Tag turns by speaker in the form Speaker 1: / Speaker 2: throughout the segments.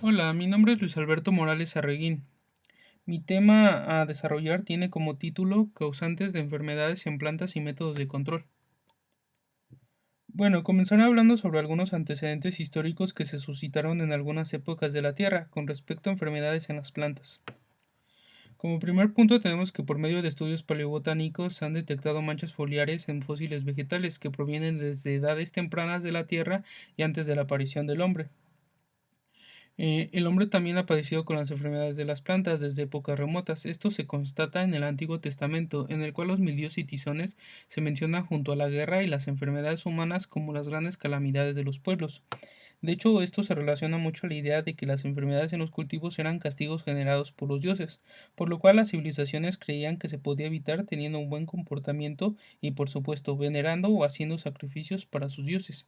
Speaker 1: Hola, mi nombre es Luis Alberto Morales Arreguín. Mi tema a desarrollar tiene como título Causantes de enfermedades en plantas y métodos de control. Bueno, comenzaré hablando sobre algunos antecedentes históricos que se suscitaron en algunas épocas de la Tierra con respecto a enfermedades en las plantas. Como primer punto tenemos que por medio de estudios paleobotánicos se han detectado manchas foliares en fósiles vegetales que provienen desde edades tempranas de la Tierra y antes de la aparición del hombre. El hombre también ha padecido con las enfermedades de las plantas desde épocas remotas. Esto se constata en el Antiguo Testamento, en el cual los mildios y tizones se mencionan junto a la guerra y las enfermedades humanas como las grandes calamidades de los pueblos. De hecho, esto se relaciona mucho a la idea de que las enfermedades en los cultivos eran castigos generados por los dioses, por lo cual las civilizaciones creían que se podía evitar teniendo un buen comportamiento y, por supuesto, venerando o haciendo sacrificios para sus dioses.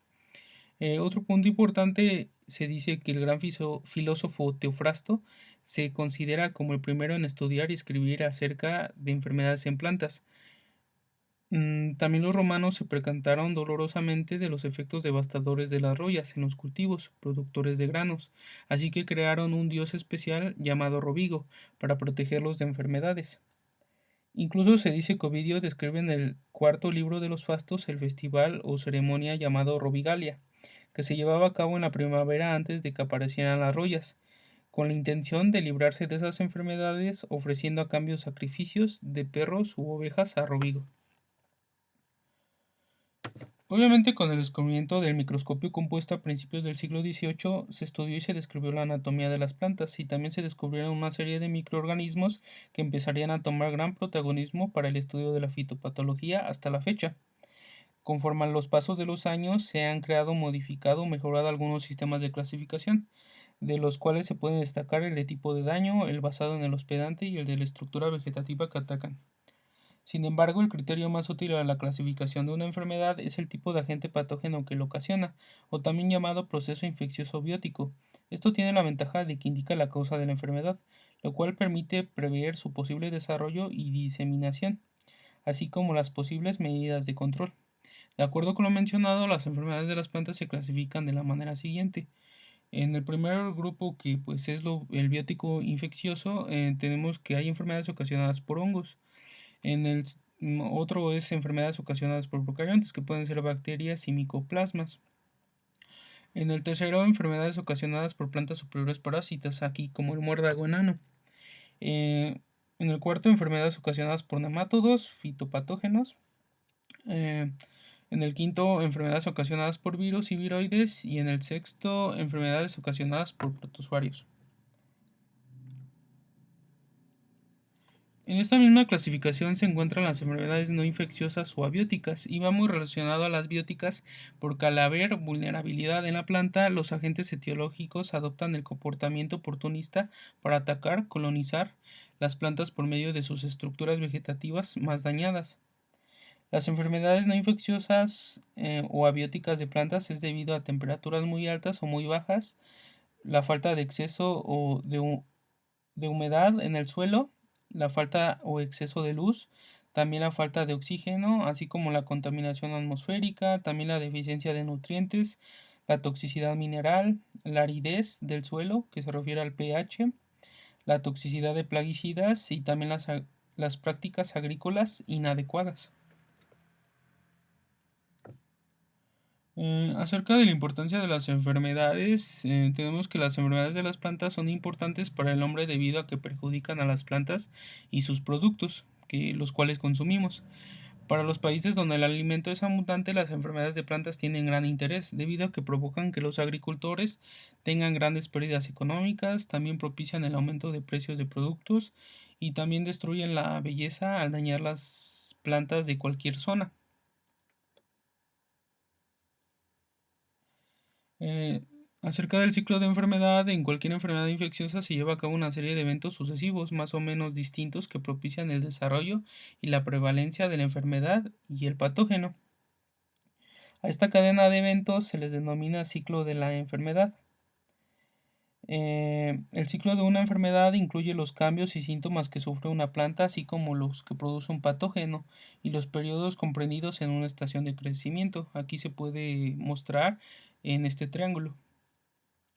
Speaker 1: Otro punto importante, se dice que el gran filósofo Teofrasto se considera como el primero en estudiar y escribir acerca de enfermedades en plantas. También los romanos se percataron dolorosamente de los efectos devastadores de las royas en los cultivos, productores de granos, así que crearon un dios especial llamado Rovigo para protegerlos de enfermedades. Incluso se dice que Ovidio describe en el cuarto libro de los Fastos el festival o ceremonia llamado Rovigalia, que se llevaba a cabo en la primavera antes de que aparecieran las royas, con la intención de librarse de esas enfermedades, ofreciendo a cambio sacrificios de perros u ovejas a Rovigo. Obviamente, con el descubrimiento del microscopio compuesto a principios del siglo XVIII, se estudió y se describió la anatomía de las plantas, y también se descubrieron una serie de microorganismos que empezarían a tomar gran protagonismo para el estudio de la fitopatología hasta la fecha. Conforme a los pasos de los años, se han creado, modificado o mejorado algunos sistemas de clasificación, de los cuales se pueden destacar el de tipo de daño, el basado en el hospedante y el de la estructura vegetativa que atacan. Sin embargo, el criterio más útil a la clasificación de una enfermedad es el tipo de agente patógeno que lo ocasiona, o también llamado proceso infeccioso biótico. Esto tiene la ventaja de que indica la causa de la enfermedad, lo cual permite prever su posible desarrollo y diseminación, así como las posibles medidas de control. De acuerdo con lo mencionado, las enfermedades de las plantas se clasifican de la manera siguiente. En el primer grupo, que pues es el biótico infeccioso, tenemos que hay enfermedades ocasionadas por hongos. En el otro es enfermedades ocasionadas por procariontes, que pueden ser bacterias y micoplasmas. En el tercero, enfermedades ocasionadas por plantas superiores parásitas, aquí como el muérdago enano. Eh, en el cuarto, enfermedades ocasionadas por nematodos, fitopatógenos. Eh, en el quinto, enfermedades ocasionadas por virus y viroides. Y en el sexto, enfermedades ocasionadas por protozoarios. En esta misma clasificación se encuentran las enfermedades no infecciosas o abióticas, y va muy relacionado a las bióticas porque al haber vulnerabilidad en la planta, los agentes etiológicos adoptan el comportamiento oportunista para atacar, colonizar las plantas por medio de sus estructuras vegetativas más dañadas. Las enfermedades no infecciosas o abióticas de plantas es debido a temperaturas muy altas o muy bajas, la falta de exceso de humedad en el suelo, la falta o exceso de luz, también la falta de oxígeno, así como la contaminación atmosférica, también la deficiencia de nutrientes, la toxicidad mineral, la aridez del suelo, que se refiere al pH, la toxicidad de plaguicidas y también las prácticas agrícolas inadecuadas. Acerca de la importancia de las enfermedades, tenemos que las enfermedades de las plantas son importantes para el hombre debido a que perjudican a las plantas y sus productos, los cuales consumimos. Para los países donde el alimento es abundante, las enfermedades de plantas tienen gran interés, debido a que provocan que los agricultores tengan grandes pérdidas económicas, también propician el aumento de precios de productos y también destruyen la belleza al dañar las plantas de cualquier zona. Eh, Acerca del ciclo de enfermedad, en cualquier enfermedad infecciosa se lleva a cabo una serie de eventos sucesivos más o menos distintos que propician el desarrollo y la prevalencia de la enfermedad y el patógeno. A esta cadena de eventos se les denomina ciclo de la enfermedad. El ciclo de una enfermedad incluye los cambios y síntomas que sufre una planta, así como los que produce un patógeno y los periodos comprendidos en una estación de crecimiento. Aquí se puede mostrar en este triángulo.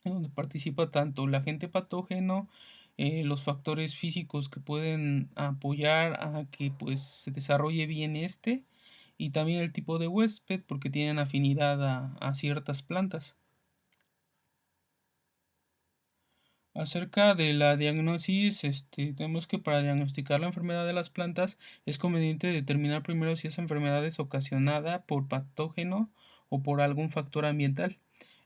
Speaker 1: en donde participa tanto el agente patógeno, los factores físicos que pueden apoyar a que pues se desarrolle bien y también el tipo de huésped porque tienen afinidad a ciertas plantas. Acerca de la diagnosis, tenemos que para diagnosticar la enfermedad de las plantas es conveniente determinar primero si esa enfermedad es ocasionada por patógeno o por algún factor ambiental.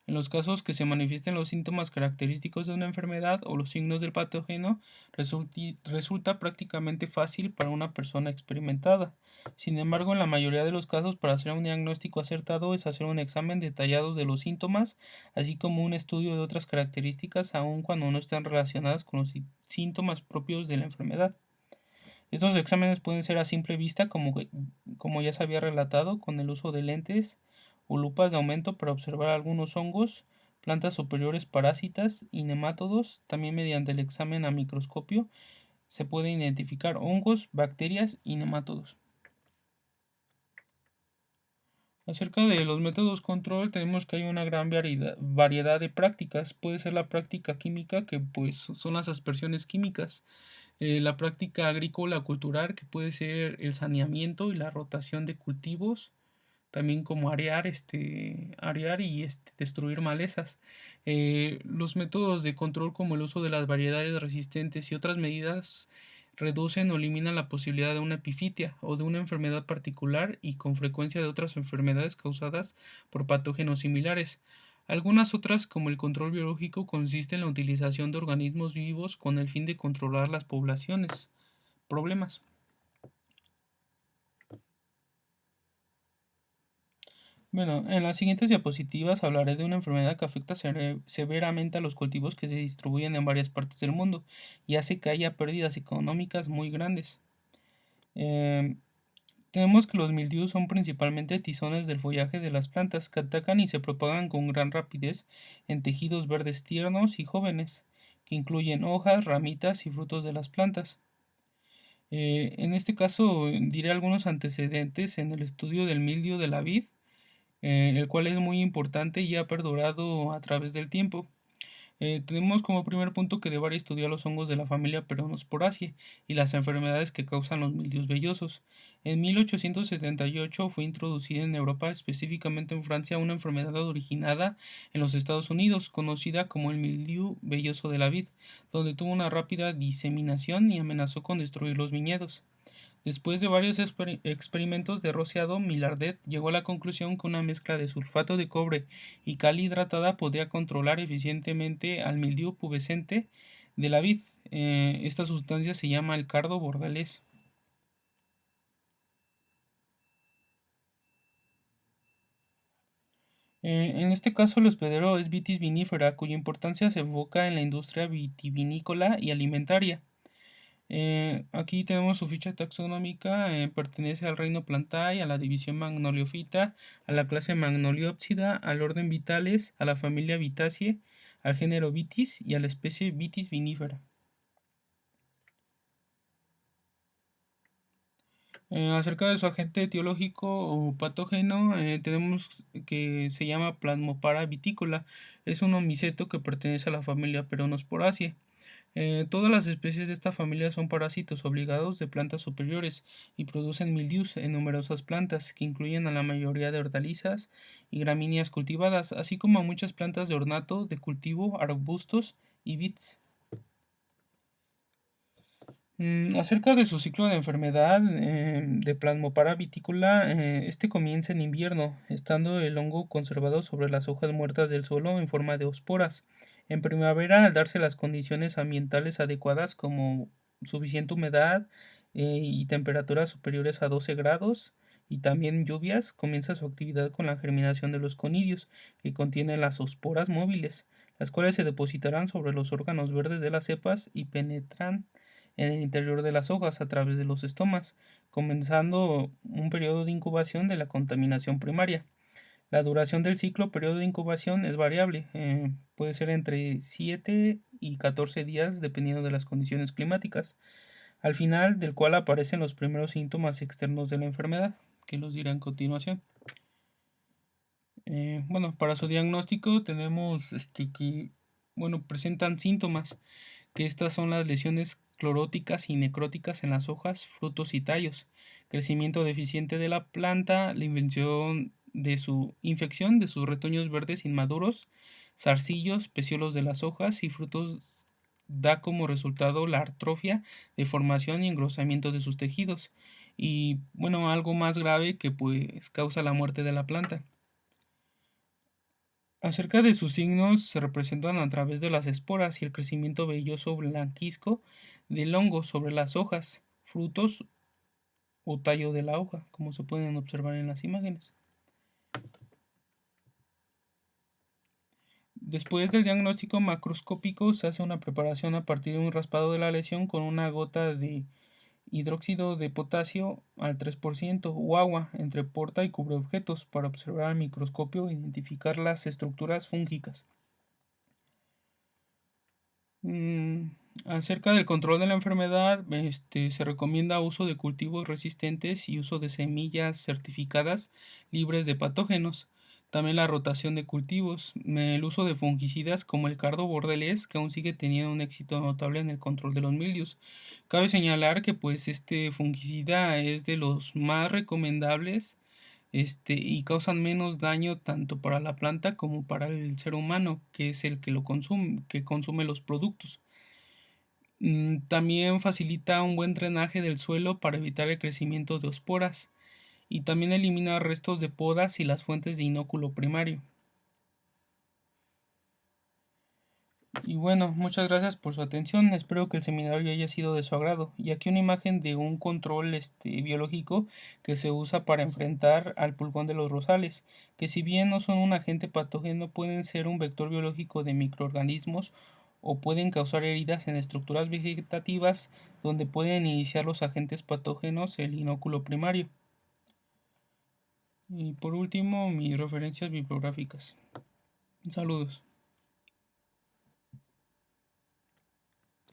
Speaker 1: En los casos que se manifiesten los síntomas característicos de una enfermedad o los signos del patógeno, resulta prácticamente fácil para una persona experimentada. Sin embargo, en la mayoría de los casos, para hacer un diagnóstico acertado es hacer un examen detallado de los síntomas, así como un estudio de otras características, aun cuando no están relacionadas con los síntomas propios de la enfermedad. Estos exámenes pueden ser a simple vista, como ya se había relatado, con el uso de lentes o lupas de aumento para observar algunos hongos, plantas superiores parásitas y nemátodos. También mediante el examen a microscopio se pueden identificar hongos, bacterias y nemátodos. Acerca de los métodos control, tenemos que hay una gran variedad de prácticas. Puede ser la práctica química, que pues son las aspersiones químicas, la práctica agrícola cultural, que puede ser el saneamiento y la rotación de cultivos, también como arear y destruir malezas. Los métodos de control como el uso de las variedades resistentes y otras medidas reducen o eliminan la posibilidad de una epifitia o de una enfermedad particular y con frecuencia de otras enfermedades causadas por patógenos similares. Algunas otras, como el control biológico, consiste en la utilización de organismos vivos con el fin de controlar las poblaciones. Problemas. Bueno, en las siguientes diapositivas hablaré de una enfermedad que afecta severamente a los cultivos que se distribuyen en varias partes del mundo y hace que haya pérdidas económicas muy grandes. Em, Tenemos que los mildios son principalmente tizones del follaje de las plantas que atacan y se propagan con gran rapidez en tejidos verdes tiernos y jóvenes, que incluyen hojas, ramitas y frutos de las plantas. En este caso diré algunos antecedentes en el estudio del mildio de la vid, el cual es muy importante y ha perdurado a través del tiempo. Tenemos como primer punto que debería estudiar los hongos de la familia Peronosporoaceae y las enfermedades que causan los mildios vellosos. En 1878 fue introducida en Europa, específicamente en Francia, una enfermedad originada en los Estados Unidos, conocida como el mildiu velloso de la vid, donde tuvo una rápida diseminación y amenazó con destruir los viñedos. Después de varios experimentos de rociado, Millardet llegó a la conclusión que una mezcla de sulfato de cobre y cal hidratada podía controlar eficientemente al mildiu pubescente de la vid. Esta sustancia se llama el cardo bordalés. En este caso, el hospedero es Vitis vinifera, cuya importancia se enfoca en la industria vitivinícola y alimentaria. Aquí tenemos su ficha taxonómica, pertenece al reino Plantae, a la división Magnoliophyta, a la clase Magnoliopsida, al orden Vitales, a la familia Vitaceae, al género Vitis y a la especie Vitis vinifera. Acerca de su agente etiológico o patógeno, tenemos que se llama Plasmopara vitícola. Es un omiceto que pertenece a la familia Peronosporoaceae. Todas las especies de esta familia son parásitos obligados de plantas superiores y producen mildius en numerosas plantas, que incluyen a la mayoría de hortalizas y gramíneas cultivadas, así como a muchas plantas de ornato, de cultivo, arbustos y vids. Acerca de su ciclo de enfermedad de Plasmopara vitícola, este comienza en invierno, estando el hongo conservado sobre las hojas muertas del suelo en forma de esporas. En primavera, al darse las condiciones ambientales adecuadas como suficiente humedad y temperaturas superiores a 12 grados y también lluvias, comienza su actividad con la germinación de los conidios, que contienen las esporas móviles, las cuales se depositarán sobre los órganos verdes de las cepas y penetran en el interior de las hojas a través de los estomas, comenzando un periodo de incubación de la contaminación primaria. La duración del ciclo periodo de incubación es variable, puede ser entre 7 y 14 días dependiendo de las condiciones climáticas, al final del cual aparecen los primeros síntomas externos de la enfermedad, que los diré a continuación. Bueno, para su diagnóstico tenemos que bueno, presentan síntomas, que estas son las lesiones cloróticas y necróticas en las hojas, frutos y tallos, crecimiento deficiente de la planta, la infección de sus retoños verdes inmaduros, zarcillos, peciolos de las hojas y frutos da como resultado la atrofia, deformación y engrosamiento de sus tejidos. Y bueno, algo más grave que pues causa la muerte de la planta. Acerca de sus signos se representan a través de las esporas y el crecimiento velloso blanquizco del hongo sobre las hojas, frutos o tallo de la hoja, como se pueden observar en las imágenes. Después del diagnóstico macroscópico se hace una preparación a partir de un raspado de la lesión con una gota de hidróxido de potasio al 3% o agua entre porta y cubre objetos para observar al microscopio e identificar las estructuras fúngicas. Acerca del control de la enfermedad, se recomienda uso de cultivos resistentes y uso de semillas certificadas libres de patógenos. También la rotación de cultivos, el uso de fungicidas como el cardo bordelés, que aún sigue teniendo un éxito notable en el control de los mildios. Cabe señalar que pues este fungicida es de los más recomendables, y causan menos daño tanto para la planta como para el ser humano, que es el que lo consume, que consume los productos. También facilita un buen drenaje del suelo para evitar el crecimiento de esporas y también elimina restos de podas y las fuentes de inóculo primario. Y bueno, muchas gracias por su atención. Espero que el seminario haya sido de su agrado. Y aquí una imagen de un control biológico que se usa para enfrentar al pulgón de los rosales, que si bien no son un agente patógeno, pueden ser un vector biológico de microorganismos o pueden causar heridas en estructuras vegetativas donde pueden iniciar los agentes patógenos el inóculo primario. Y por último, mis referencias bibliográficas. Saludos.